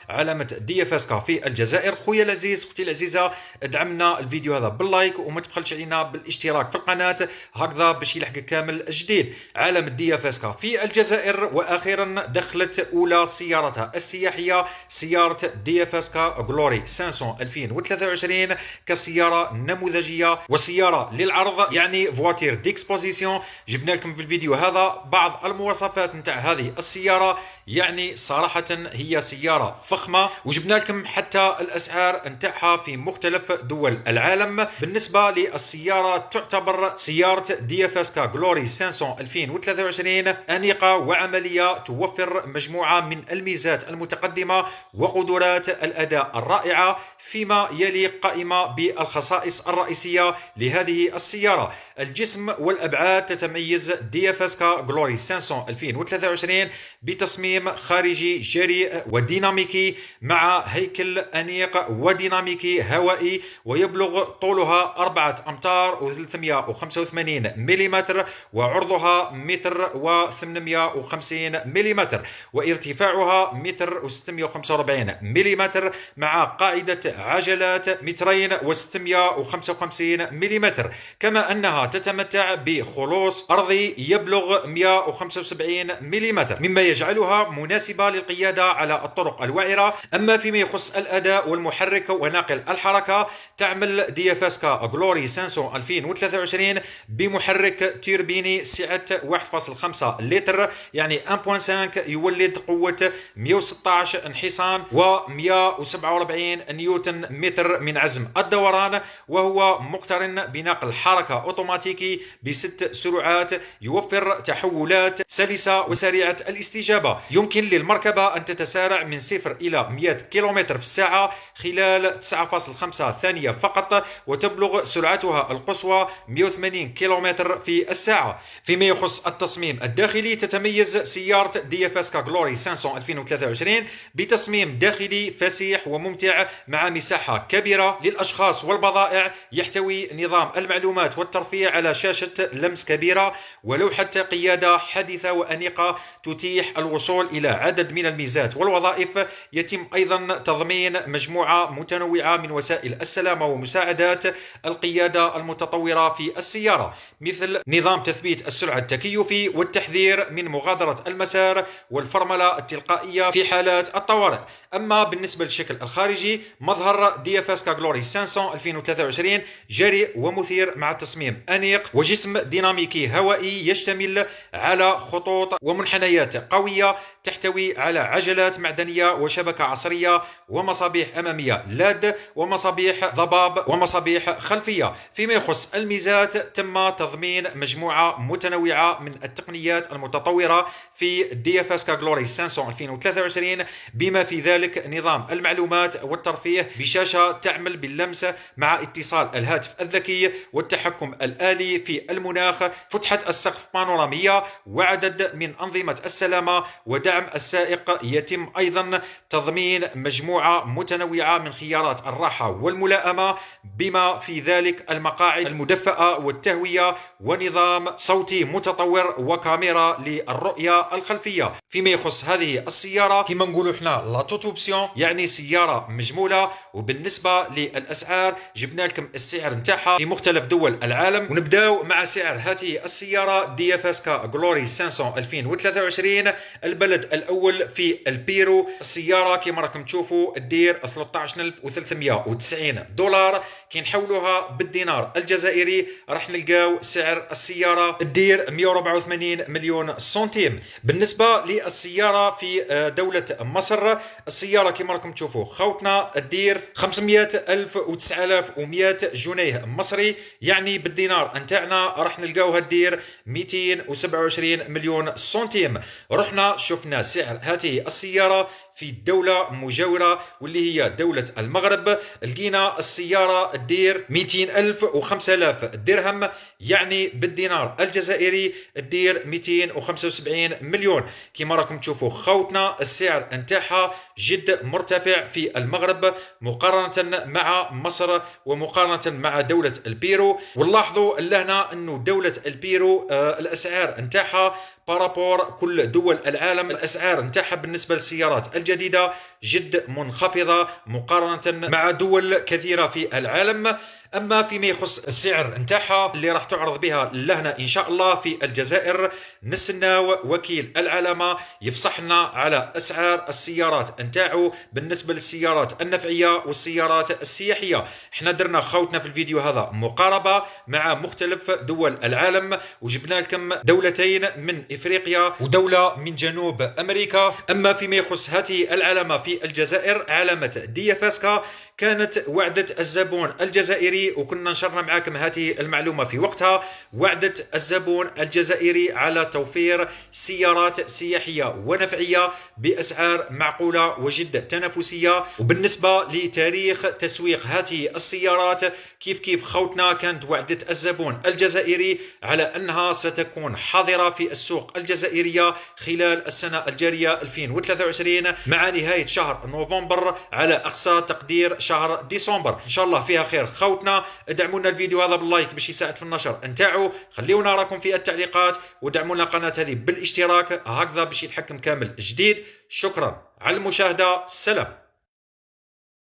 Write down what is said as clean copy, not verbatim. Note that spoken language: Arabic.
علامة DFSK في الجزائر. خويا العزيز اختي العزيزة، ادعمنا الفيديو هذا باللايك وما تبخلش علينا بالاشتراك في القناة هكذا باش يلحقك كامل جديد. علامة DFSK في الجزائر، واخيرا دخلت اولى سيارتها السياحية سيارة DFSK غلوري 500 2023 كسيارة نموذجية وسيارة للعرض، يعني فواتير ديكسبوزيسيون. جبنا لكم في الفيديو هذا بعض المواصفات نتاع هذه السيارة، يعني صراحة هي سيارة فخمة، وجبنا لكم حتى الأسعار نتاعها في مختلف دول العالم. بالنسبة للسيارة تعتبر سيارة DFSK غلوري 500 2023 أنيقة وعملية، توفر مجموعة من الميزات المتقدمة وقدرات الأداء الرائعة، فيما يلي قائمة بالخصائص الرئيسية لهذه السيارة. الجسم والأبعاد تتميز DFSK غلوري 500 2023 بتصميم خارجي جريء وديناميكي مع هيكل أنيق وديناميكي هوائي، ويبلغ طولها 4 أمتار و385 ملم، وعرضها 1.850 ملم، وارتفاعها 1.645 ملم، مع قاعدة عجلات 2.655 ملم، كما أنها تتمتع بخلوص أرضي يبلغ 175 ملم، مما يجعلها مناسبة للقيادة على الطرق الوعرة. أما فيما يخص الأداء والمحرك وناقل الحركة، تعمل DFSK غلوري 500 2023 بمحرك توربيني سعة 1.5 لتر، يعني 1.5، يولد قوة 116 انحصان و147 نيوتن متر من عزم الدوران، وهو مقترن بنقل حركة أوتوماتيكي ب6 سرعات، يوفر تحولات سلسة وسريعة الاستجابة. يمكن للمركبة أن تتسارع من 0 إلى 100 كيلومتر في الساعة خلال 9.5 ثانية فقط، وتبلغ سرعتها القصوى 180 كيلومتر في الساعة. فيما يخص التصميم الداخلي، تتميز سيارة DFSK غلوري 500 2023 بتصميم داخلي فسيح وممتع مع مساحة كبيرة للأشخاص والبضائع، يحتوي نظام المعلومات والترفيه على شاشة لمس كبيرة، ولوحة قيادة حديثة وأنيقة تتيح الوصول إلى عدد من الميزات والوظائف. يتم أيضا تضمين مجموعة متنوعة من وسائل السلامة ومساعدات القيادة المتطورة في السيارة، مثل نظام تثبيت السرعة التكيفي والتحذير من مغادرة المسار والفرملة التلقائية في حالات الطوارئ. أما بالنسبة للشكل الخارجي، مظهر DFSK غلوري 500 2023 جريء ومثير مع تصميم أنيق وجسم ديناميكي هوائي يشتمل على خطوط ومنحنيات قوية، تحتوي على عجلات معدنية وشبكة عصرية ومصابيح أمامية لاد ومصابيح ضباب ومصابيح خلفية. فيما يخص الميزات، تم تضمين مجموعة متنوعة من التقنيات المتطورة في DFSK غلوري 500 2023، بما في ذلك نظام المعلومات والترفيه بشاشة تعمل باللمس مع اتصال الهاتف الذكي والتحكم الآلي في المناخ، فتحة السقف بانورامية، وعدد من أنظمة السلامة ودعم السائق. يتم أيضا تضمين مجموعة متنوعة من خيارات الراحة والملائمة، بما في ذلك المقاعد المدفئة والتهوية، ونظام صوتي متطور، وكاميرا للرؤية الخلفية. فيما يخص هذه السيارة، كما نقولوا احنا لا توت اوبسيون، يعني سيارة مجمولة. وبالنسبة للأسعار، جبنا لكم السعر نتاعها في مختلف دول العالم، ونبداو مع سعر هذه السيارة DFSK غلوري 500 2023. البلد الأول في البيرو. السيارة كما راكم تشوفوا دير 13390 دولار، كي نحولوها بالدينار الجزائري راح نلقاو سعر السيارة دير 184 مليون سنتيم. بالنسبة للسيارة في دولة مصر، السيارة كما راكم تشوفوا خوتنا دير 500 ألف و 9100 جنيه مصري، يعني بالدينار نتاعنا راح نلقاوها دير 227 مليون سنتيم. رحنا شفنا سعر هذه السيارة في دولة مجاورة واللي هي دولة المغرب، لقينا السيارة دير 200 ألف و 5000 درهم، يعني بالدينار الجزائري دير 275 مليون. كما راكم تشوفوا خوتنا السعر نتاعها جد مرتفع في المغرب مقارنة مع مصر ومقارنة مع دولة البيرو. ونلاحظوا لهنا أنه دولة البيرو الأسعار نتاعها بارابور كل دول العالم. الأسعار نتاعها بالنسبة للسيارات الجديدة جد منخفضة مقارنة مع دول كثيرة في العالم. اما فيما يخص السعر نتاعها اللي راح تعرض بها لهنا ان شاء الله في الجزائر، نستناو وكيل العلامه يفصح لنا على اسعار السيارات نتاعو بالنسبه للسيارات النفعيه والسيارات السياحيه. احنا درنا خوتنا في الفيديو هذا مقاربه مع مختلف دول العالم، وجبنا لكم دولتين من افريقيا ودوله من جنوب امريكا. اما فيما يخص هذه العلامه في الجزائر، علامه ديافاسكا، كانت وعدة الزبون الجزائري، وكنا نشرنا معكم هذه المعلومة في وقتها، وعدة الزبون الجزائري على توفير سيارات سياحية ونفعية بأسعار معقولة وجد تنافسية. وبالنسبة لتاريخ تسويق هذه السيارات، كيف خوتنا كانت وعدة الزبون الجزائري على أنها ستكون حاضرة في السوق الجزائرية خلال السنة الجارية 2023 مع نهاية شهر نوفمبر، على أقصى تقدير شهر ديسمبر. ان شاء الله فيها خير خوتنا. ادعمونا الفيديو هذا باللايك باش يساعد في النشر نتاعو، خليونا راكم في التعليقات، ودعمونا القناه هذه بالاشتراك هكذا باش يتحكم كامل جديد. شكرا على المشاهده، سلام.